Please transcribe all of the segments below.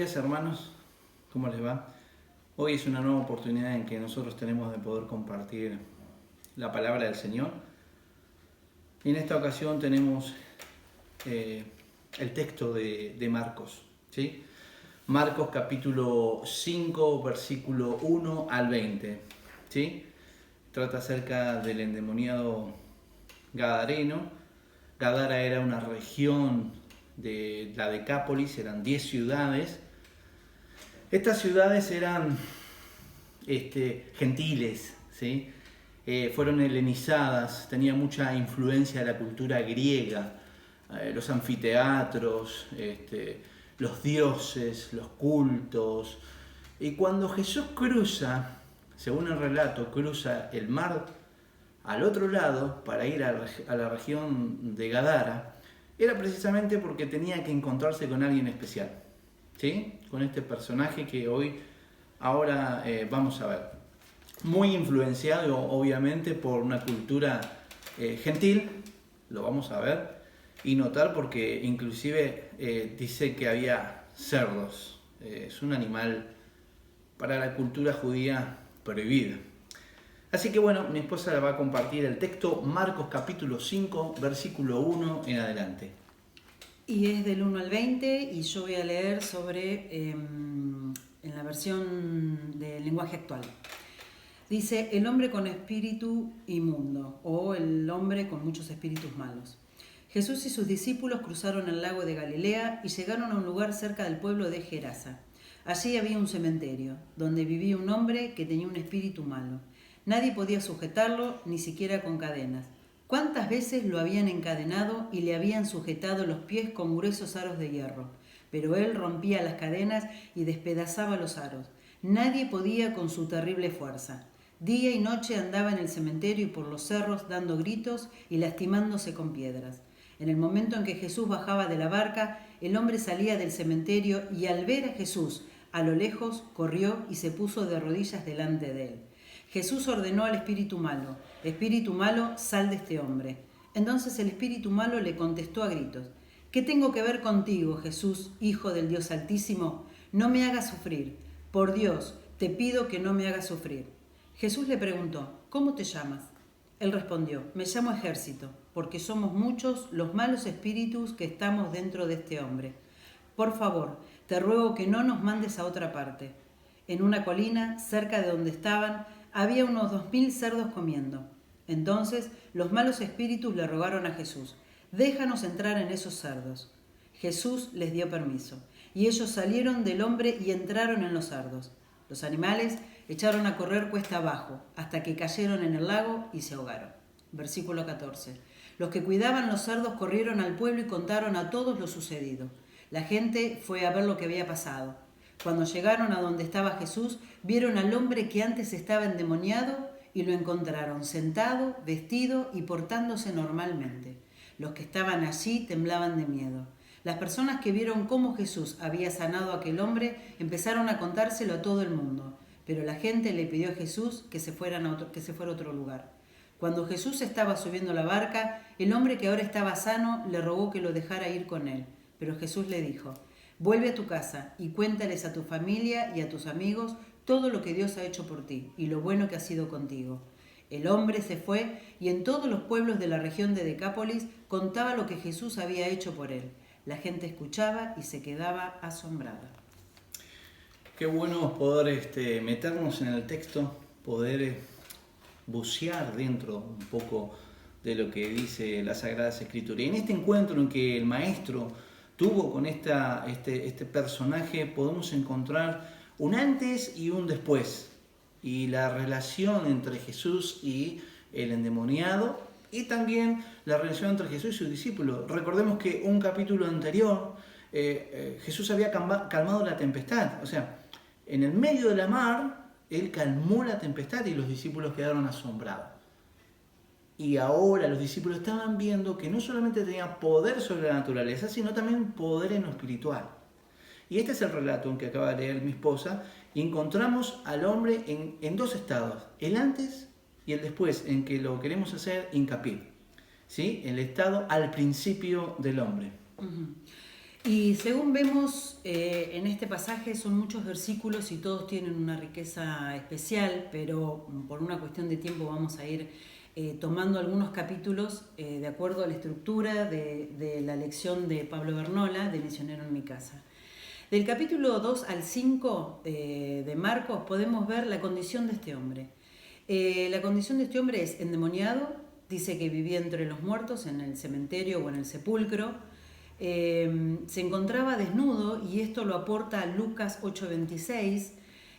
días, hermanos, ¿cómo les va? Hoy es una nueva oportunidad en que nosotros tenemos de poder compartir la palabra del Señor. Y en esta ocasión tenemos el texto de Marcos, ¿sí? Marcos capítulo 5, versículo 1 al 20, ¿sí? Trata acerca del endemoniado gadareno. Gadara era una región de la Decápolis, eran 10 ciudades. Estas ciudades eran gentiles, ¿sí? Fueron helenizadas, tenía mucha influencia de la cultura griega, los anfiteatros, los dioses, los cultos. Y cuando Jesús cruza, según el relato, cruza el mar al otro lado para ir a la región de Gadara, era precisamente porque tenía que encontrarse con alguien especial, ¿sí? Con este personaje que ahora vamos a ver. Muy influenciado obviamente por una cultura gentil, lo vamos a ver y notar porque inclusive dice que había cerdos. Es un animal para la cultura judía prohibido. Así que bueno, mi esposa le va a compartir el texto, Marcos capítulo 5, versículo 1 en adelante. Y es del 1 al 20 y yo voy a leer en la versión del lenguaje actual. Dice, el hombre con espíritu inmundo o el hombre con muchos espíritus malos. Jesús y sus discípulos cruzaron el lago de Galilea y llegaron a un lugar cerca del pueblo de Gerasa. Allí había un cementerio, donde vivía un hombre que tenía un espíritu malo. Nadie podía sujetarlo, ni siquiera con cadenas. ¿Cuántas veces lo habían encadenado y le habían sujetado los pies con gruesos aros de hierro? Pero él rompía las cadenas y despedazaba los aros. Nadie podía con su terrible fuerza. Día y noche andaba en el cementerio y por los cerros dando gritos y lastimándose con piedras. En el momento en que Jesús bajaba de la barca, el hombre salía del cementerio y al ver a Jesús a lo lejos corrió y se puso de rodillas delante de él. Jesús ordenó al espíritu malo, sal de este hombre. Entonces el espíritu malo le contestó a gritos, ¿qué tengo que ver contigo, Jesús, Hijo del Dios Altísimo? No me hagas sufrir. Por Dios, te pido que no me hagas sufrir. Jesús le preguntó, ¿cómo te llamas? Él respondió, me llamo Ejército, porque somos muchos los malos espíritus que estamos dentro de este hombre. Por favor, te ruego que no nos mandes a otra parte. En una colina, cerca de donde estaban, había unos 2000 cerdos comiendo. Entonces los malos espíritus le rogaron a Jesús, déjanos entrar en esos cerdos. Jesús les dio permiso, y ellos salieron del hombre y entraron en los cerdos. Los animales echaron a correr cuesta abajo, hasta que cayeron en el lago y se ahogaron. Versículo 14. Los que cuidaban los cerdos corrieron al pueblo y contaron a todos lo sucedido. La gente fue a ver lo que había pasado. Cuando llegaron a donde estaba Jesús, vieron al hombre que antes estaba endemoniado y lo encontraron sentado, vestido y portándose normalmente. Los que estaban allí temblaban de miedo. Las personas que vieron cómo Jesús había sanado a aquel hombre empezaron a contárselo a todo el mundo, pero la gente le pidió a Jesús que se fuera a otro lugar. Cuando Jesús estaba subiendo la barca, el hombre que ahora estaba sano le rogó que lo dejara ir con él, pero Jesús le dijo, vuelve a tu casa y cuéntales a tu familia y a tus amigos todo lo que Dios ha hecho por ti y lo bueno que ha sido contigo. El hombre se fue y en todos los pueblos de la región de Decápolis contaba lo que Jesús había hecho por él. La gente escuchaba y se quedaba asombrada. Qué bueno poder meternos en el texto, poder bucear dentro un poco de lo que dice las Sagradas Escrituras. Y en este encuentro en que el maestro tuvo con este personaje, podemos encontrar un antes y un después. Y la relación entre Jesús y el endemoniado, y también la relación entre Jesús y sus discípulos. Recordemos que un capítulo anterior, Jesús había calmado la tempestad. O sea, en el medio de la mar, Él calmó la tempestad y los discípulos quedaron asombrados. Y ahora los discípulos estaban viendo que no solamente tenía poder sobre la naturaleza, sino también poder en lo espiritual. Y este es el relato en que acaba de leer mi esposa, y encontramos al hombre en dos estados, el antes y el después, en que lo queremos hacer hincapié, ¿sí? El estado al principio del hombre. Uh-huh. Y según vemos en este pasaje son muchos versículos y todos tienen una riqueza especial, pero por una cuestión de tiempo vamos a ir tomando algunos capítulos de acuerdo a la estructura de la lección de Pablo Bernola, de Misionero en mi casa. Del capítulo 2 al 5 de Marcos podemos ver la condición de este hombre. La condición de este hombre es endemoniado, dice que vivía entre los muertos en el cementerio o en el sepulcro. Se encontraba desnudo y esto lo aporta Lucas 8:26,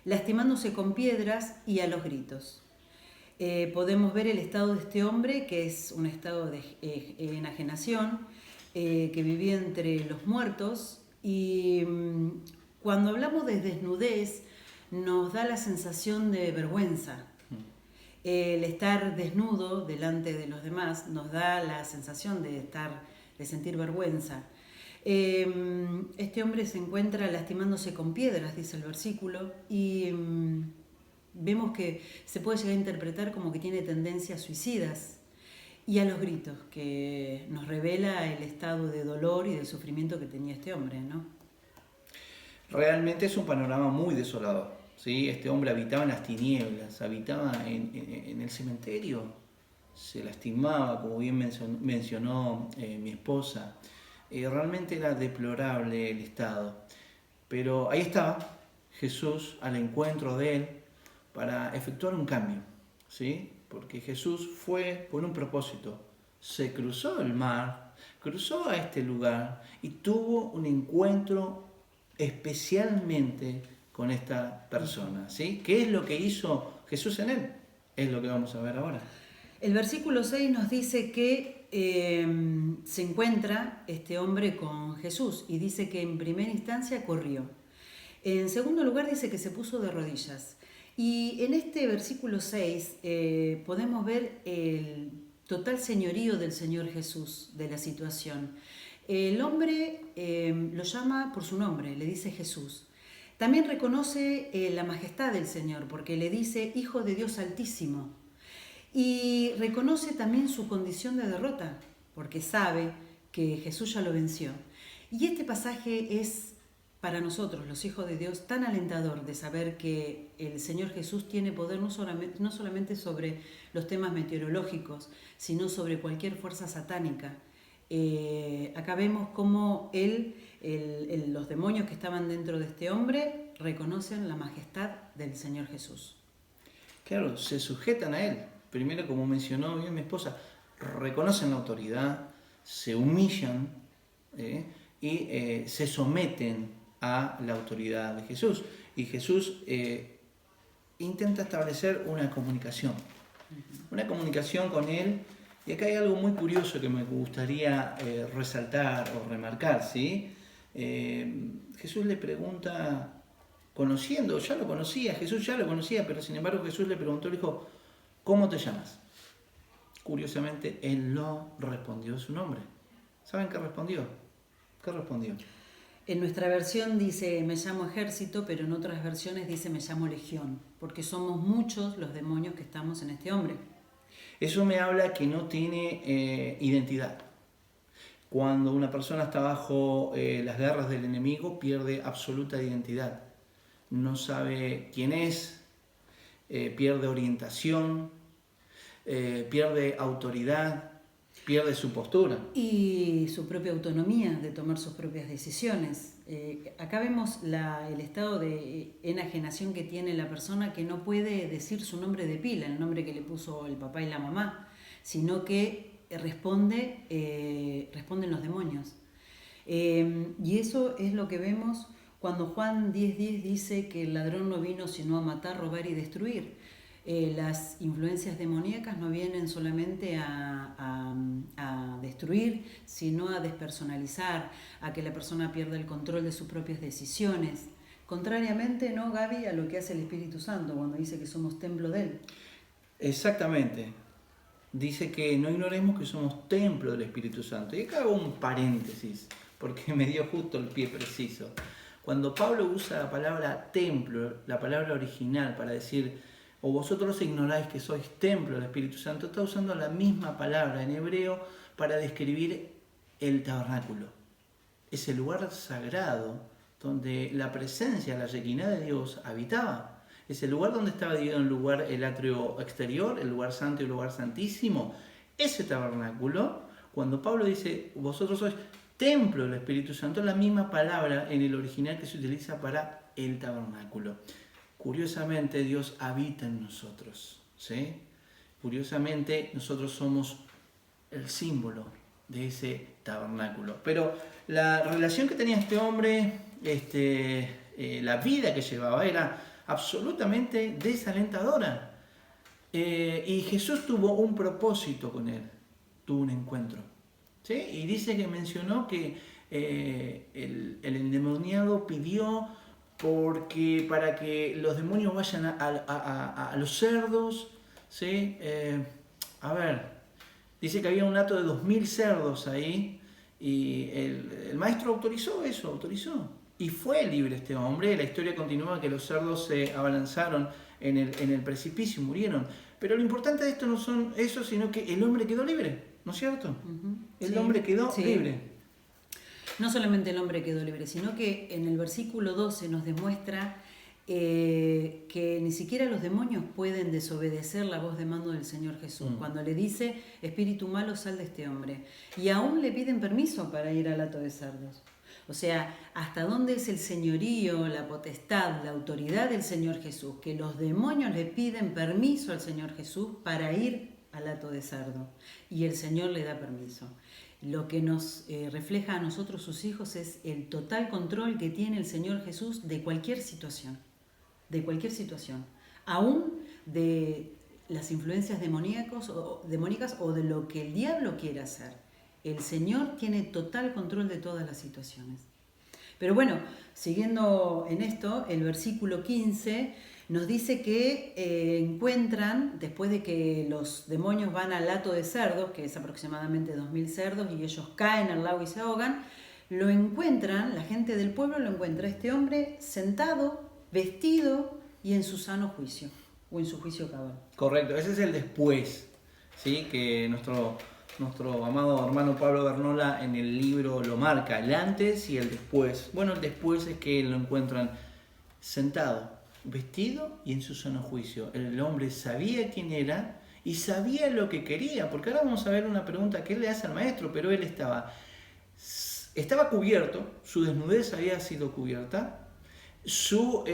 lastimándose con piedras y a los gritos. Podemos ver el estado de este hombre, que es un estado de enajenación, que vivía entre los muertos, y cuando hablamos de desnudez nos da la sensación de vergüenza. El estar desnudo delante de los demás nos da la sensación de sentir vergüenza. Este hombre se encuentra lastimándose con piedras, dice el versículo, y vemos que se puede llegar a interpretar como que tiene tendencias suicidas, y a los gritos, que nos revela el estado de dolor y de sufrimiento que tenía este hombre, ¿no? Realmente es un panorama muy desolador, ¿sí? Este hombre habitaba en las tinieblas, habitaba en el cementerio, se lastimaba, como bien mencionó mi esposa. Realmente era deplorable el estado. Pero ahí estaba Jesús al encuentro de él para efectuar un cambio, ¿sí? Porque Jesús fue por un propósito. Se cruzó el mar, cruzó a este lugar y tuvo un encuentro especialmente con esta persona, ¿sí? ¿Qué es lo que hizo Jesús en él? Es lo que vamos a ver ahora. El versículo 6 nos dice que se encuentra este hombre con Jesús y dice que en primera instancia corrió. En segundo lugar dice que se puso de rodillas. Y en este versículo 6 podemos ver el total señorío del Señor Jesús, de la situación. El hombre lo llama por su nombre, le dice Jesús. También reconoce la majestad del Señor porque le dice Hijo de Dios Altísimo. Y reconoce también su condición de derrota, porque sabe que Jesús ya lo venció. Y este pasaje es para nosotros, los hijos de Dios, tan alentador de saber que el Señor Jesús tiene poder no solamente sobre los temas meteorológicos, sino sobre cualquier fuerza satánica. Acá vemos cómo los demonios que estaban dentro de este hombre reconocen la majestad del Señor Jesús. Claro, se sujetan a él. Primero, como mencionó bien mi esposa, reconocen la autoridad, se humillan y se someten a la autoridad de Jesús. Y Jesús intenta establecer una comunicación con él. Y acá hay algo muy curioso que me gustaría resaltar o remarcar, ¿sí? Jesús le pregunta, conociendo, ya lo conocía, Jesús ya lo conocía, pero sin embargo Jesús le preguntó, le dijo, ¿cómo te llamas? Curiosamente, él no respondió su nombre. ¿Saben qué respondió? ¿Qué respondió? En nuestra versión dice, me llamo ejército, pero en otras versiones dice, me llamo legión, porque somos muchos los demonios que estamos en este hombre. Eso me habla que no tiene identidad. Cuando una persona está bajo las garras del enemigo, pierde absoluta identidad. No sabe quién es, pierde orientación, pierde autoridad, pierde su postura. Y su propia autonomía de tomar sus propias decisiones. Acá vemos el estado de enajenación que tiene la persona, que no puede decir su nombre de pila, el nombre que le puso el papá y la mamá, sino que responden los demonios. Y eso es lo que vemos cuando Juan 10:10 dice que el ladrón no vino sino a matar, robar y destruir. Las influencias demoníacas no vienen solamente a destruir, sino a despersonalizar, a que la persona pierda el control de sus propias decisiones. Contrariamente, ¿no, Gaby?, a lo que hace el Espíritu Santo cuando dice que somos templo de Él. Exactamente. Dice que no ignoremos que somos templo del Espíritu Santo. Y acá hago un paréntesis, porque me dio justo el pie preciso. Cuando Pablo usa la palabra templo, la palabra original, para decir, o vosotros ignoráis que sois templo del Espíritu Santo, está usando la misma palabra en hebreo para describir el tabernáculo. ese lugar sagrado donde la presencia, la Shekinah de Dios habitaba. Ese lugar donde estaba dividido en lugar, el atrio exterior, el lugar santo y el lugar santísimo. Ese tabernáculo, cuando Pablo dice, vosotros sois templo del Espíritu Santo, es la misma palabra en el original que se utiliza para el tabernáculo. Curiosamente, Dios habita en nosotros, ¿sí? Curiosamente, nosotros somos el símbolo de ese tabernáculo. Pero la relación que tenía este hombre, la vida que llevaba, era absolutamente desalentadora. Y Jesús tuvo un propósito con él, tuvo un encuentro. ¿Sí? Y dice que mencionó que el endemoniado pidió para que los demonios vayan a los cerdos. ¿Sí? Dice que había un hato de 2000 cerdos ahí y el maestro autorizó eso, autorizó. Y fue libre este hombre. La historia continúa que los cerdos se abalanzaron en el precipicio y murieron. Pero lo importante de esto no son eso, sino que el hombre quedó libre, ¿no es cierto? Uh-huh. El hombre quedó libre. No solamente el hombre quedó libre, sino que en el versículo 12 nos demuestra que ni siquiera los demonios pueden desobedecer la voz de mando del Señor Jesús. Cuando le dice, espíritu malo, sal de este hombre. Y aún le piden permiso para ir al hato de cerdos. O sea, hasta dónde es el señorío, la potestad, la autoridad del Señor Jesús, que los demonios le piden permiso al Señor Jesús para ir al hato de cerdo. Y el Señor le da permiso. Lo que nos refleja a nosotros, sus hijos, es el total control que tiene el Señor Jesús de cualquier situación. De cualquier situación. Aún de las influencias demoníacas o de lo que el diablo quiera hacer. El Señor tiene total control de todas las situaciones. Pero bueno, siguiendo en esto, el versículo 15 nos dice que encuentran, después de que los demonios van al hato de cerdos, que es aproximadamente 2000 cerdos, y ellos caen al lago y se ahogan, lo encuentran, la gente del pueblo lo encuentra, este hombre sentado, vestido y en su sano juicio, o en su juicio cabal. Correcto, ese es el después, ¿sí? Que nuestro amado hermano Pablo Bernola en el libro lo marca, el antes y el después. Bueno, el después es que lo encuentran sentado, vestido y en su sano juicio. El hombre sabía quién era y sabía lo que quería, porque ahora vamos a ver una pregunta que él le hace al maestro, pero él estaba cubierto, su desnudez había sido cubierta, su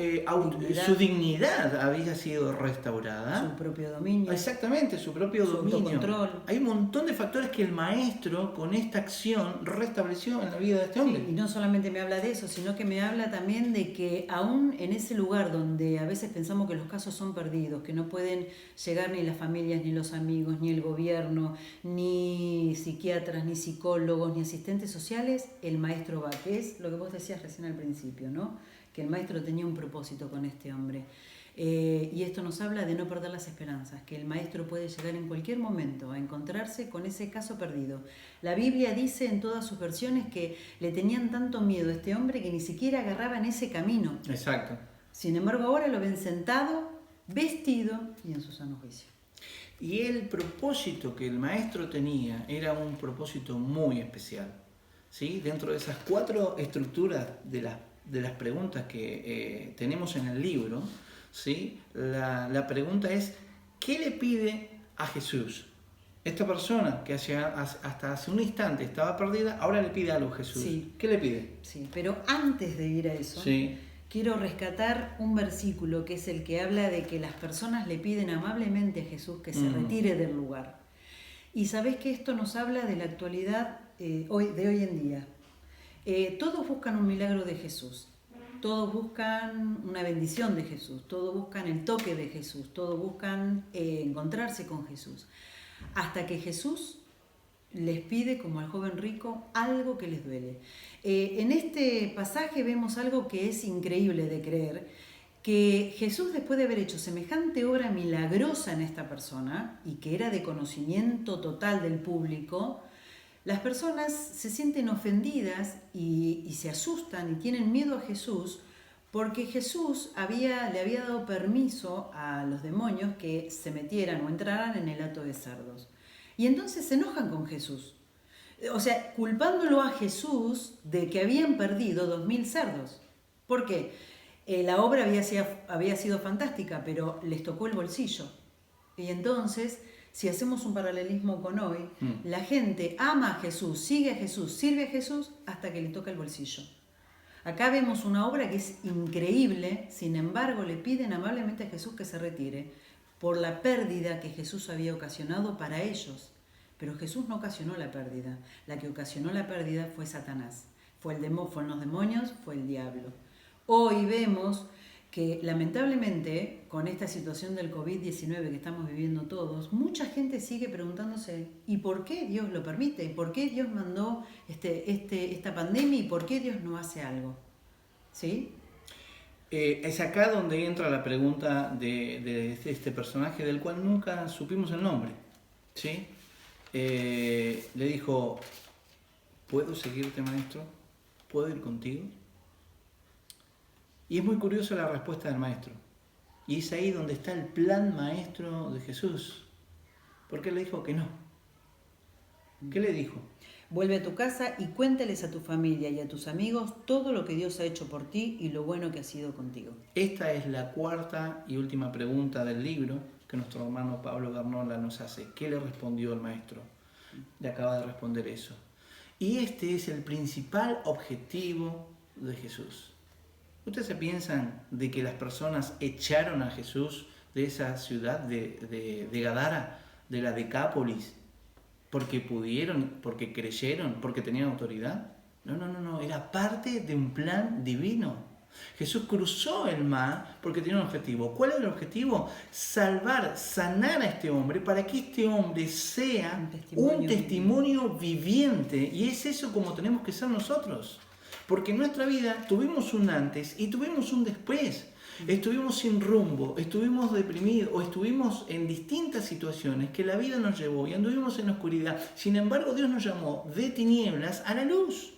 dignidad había sido restaurada. Su propio dominio. Exactamente, su propio dominio. Autocontrol. Hay un montón de factores que el maestro con esta acción restableció en la vida de este hombre. Sí, y no solamente me habla de eso, sino que me habla también de que aún en ese lugar donde a veces pensamos que los casos son perdidos, que no pueden llegar ni las familias, ni los amigos, ni el gobierno, ni psiquiatras, ni psicólogos, ni asistentes sociales, el maestro va, que es lo que vos decías recién al principio, ¿no? Que el maestro tenía un propósito con este hombre. Y esto nos habla de no perder las esperanzas, que el maestro puede llegar en cualquier momento a encontrarse con ese caso perdido. La Biblia dice en todas sus versiones que le tenían tanto miedo a este hombre que ni siquiera agarraban ese camino. Exacto. Sin embargo, ahora lo ven sentado, vestido y en su sano juicio. Y el propósito que el maestro tenía era un propósito muy especial, ¿sí? Dentro de esas 4 estructuras de las preguntas que tenemos en el libro, ¿sí? La pregunta es, ¿qué le pide a Jesús? Esta persona que hasta hace un instante estaba perdida, ahora le pide algo a Jesús. Sí. ¿Qué le pide? Sí, pero antes de ir a eso, sí, quiero rescatar un versículo que es el que habla de que las personas le piden amablemente a Jesús que se retire del lugar. Y sabés que esto nos habla de la actualidad de hoy en día. Todos buscan un milagro de Jesús, todos buscan una bendición de Jesús, todos buscan el toque de Jesús, todos buscan encontrarse con Jesús, hasta que Jesús les pide, como al joven rico, algo que les duele. En este pasaje vemos algo que es increíble de creer, que Jesús, después de haber hecho semejante obra milagrosa en esta persona, y que era de conocimiento total del público, las personas se sienten ofendidas y se asustan y tienen miedo a Jesús porque Jesús le había dado permiso a los demonios que se metieran o entraran en el hato de cerdos. Y entonces se enojan con Jesús. O sea, culpándolo a Jesús de que habían perdido 2000 cerdos. ¿Por qué? La obra había sido fantástica, pero les tocó el bolsillo. Y entonces, si hacemos un paralelismo con hoy, la gente ama a Jesús, sigue a Jesús, sirve a Jesús hasta que le toca el bolsillo. Acá vemos una obra que es increíble, sin embargo le piden amablemente a Jesús que se retire por la pérdida que Jesús había ocasionado para ellos. Pero Jesús no ocasionó la pérdida, la que ocasionó la pérdida fue Satanás, fueron los demonios, fue el diablo. Hoy vemos que lamentablemente con esta situación del COVID-19 que estamos viviendo todos, mucha gente sigue preguntándose ¿y por qué Dios lo permite? ¿Y por qué Dios mandó esta pandemia? ¿Y por qué Dios no hace algo? ¿Sí? Es acá donde entra la pregunta de este personaje del cual nunca supimos el nombre. ¿Sí? Le dijo, ¿puedo seguirte, maestro? ¿Puedo ir contigo? Y es muy curiosa la respuesta del maestro. Y es ahí donde está el plan maestro de Jesús. Porque él le dijo que no. ¿Qué le dijo? Vuelve a tu casa y cuéntales a tu familia y a tus amigos todo lo que Dios ha hecho por ti y lo bueno que ha sido contigo. Esta es la cuarta y última pregunta del libro que nuestro hermano Pablo Garnola nos hace. ¿Qué le respondió el maestro? Le acaba de responder eso. Y este es el principal objetivo de Jesús. ¿Ustedes se piensan de que las personas echaron a Jesús de esa ciudad de Gadara, de la Decápolis, porque pudieron, porque creyeron, porque tenían autoridad? No, era parte de un plan divino. Jesús cruzó el mar porque tenía un objetivo. ¿Cuál era el objetivo? Salvar, sanar a este hombre para que este hombre sea un testimonio viviente. Y es eso como tenemos que ser nosotros. Porque en nuestra vida tuvimos un antes y tuvimos un después. Estuvimos sin rumbo, estuvimos deprimidos o estuvimos en distintas situaciones que la vida nos llevó y anduvimos en la oscuridad. Sin embargo, Dios nos llamó de tinieblas a la luz.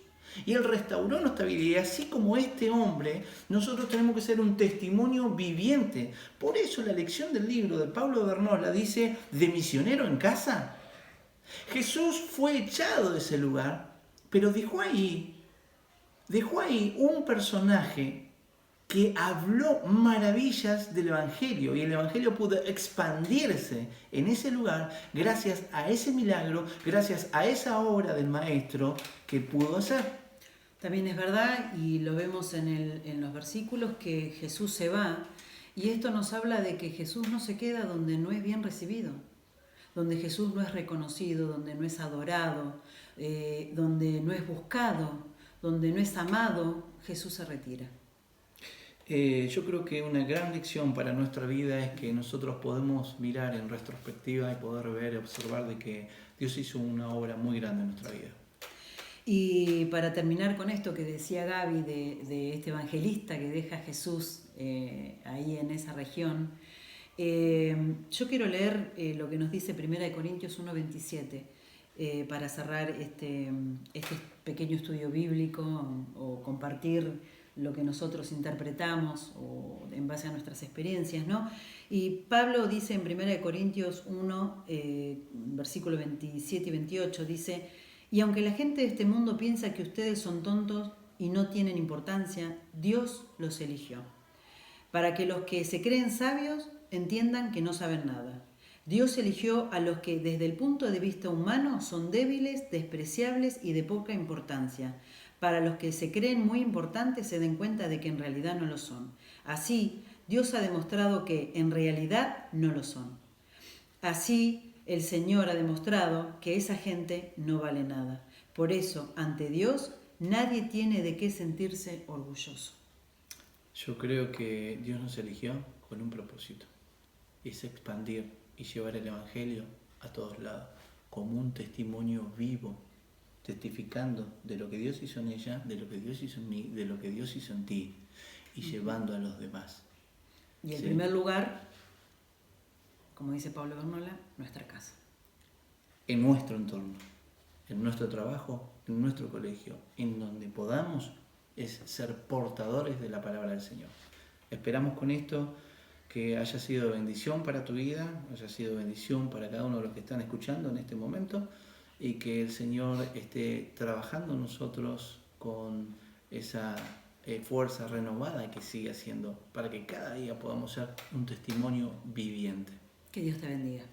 Y Él restauró nuestra vida. Y así como este hombre, nosotros tenemos que ser un testimonio viviente. Por eso la lección del libro de Pablo Garnola dice, de misionero en casa. Jesús fue echado de ese lugar, pero dejó ahí un personaje que habló maravillas del Evangelio, y el Evangelio pudo expandirse en ese lugar gracias a ese milagro, gracias a esa obra del Maestro que pudo hacer. También es verdad, y lo vemos en los versículos, que Jesús se va, y esto nos habla de que Jesús no se queda donde no es bien recibido, donde Jesús no es reconocido, donde no es adorado, donde no es buscado, donde no es amado. Jesús se retira. Yo creo que una gran lección para nuestra vida es que nosotros podemos mirar en retrospectiva y poder ver y observar de que Dios hizo una obra muy grande en nuestra vida. Y para terminar con esto que decía Gaby de este evangelista que deja a Jesús ahí en esa región, yo quiero leer lo que nos dice 1 Corintios 1:27 para cerrar este pequeño estudio bíblico o compartir lo que nosotros interpretamos o en base a nuestras experiencias, ¿no? Y Pablo dice en 1 Corintios 1, versículo 27 y 28, dice: y aunque la gente de este mundo piensa que ustedes son tontos y no tienen importancia, Dios los eligió, para que los que se creen sabios entiendan que no saben nada. Dios eligió a los que desde el punto de vista humano son débiles, despreciables y de poca importancia, para los que se creen muy importantes se den cuenta de que en realidad no lo son. Así, Dios ha demostrado que en realidad no lo son. Así, el Señor ha demostrado que esa gente no vale nada. Por eso, ante Dios, nadie tiene de qué sentirse orgulloso. Yo creo que Dios nos eligió con un propósito. Es expandir y llevar el Evangelio a todos lados, como un testimonio vivo, testificando de lo que Dios hizo en ella, de lo que Dios hizo en mí, de lo que Dios hizo en ti, y llevando a los demás. Y en primer lugar, como dice Pablo Garnola, nuestra casa. En nuestro entorno, en nuestro trabajo, en nuestro colegio, en donde podamos, es ser portadores de la palabra del Señor. Esperamos con esto que haya sido bendición para tu vida, haya sido bendición para cada uno de los que están escuchando en este momento, y que el Señor esté trabajando en nosotros con esa fuerza renovada que sigue haciendo para que cada día podamos ser un testimonio viviente. Que Dios te bendiga.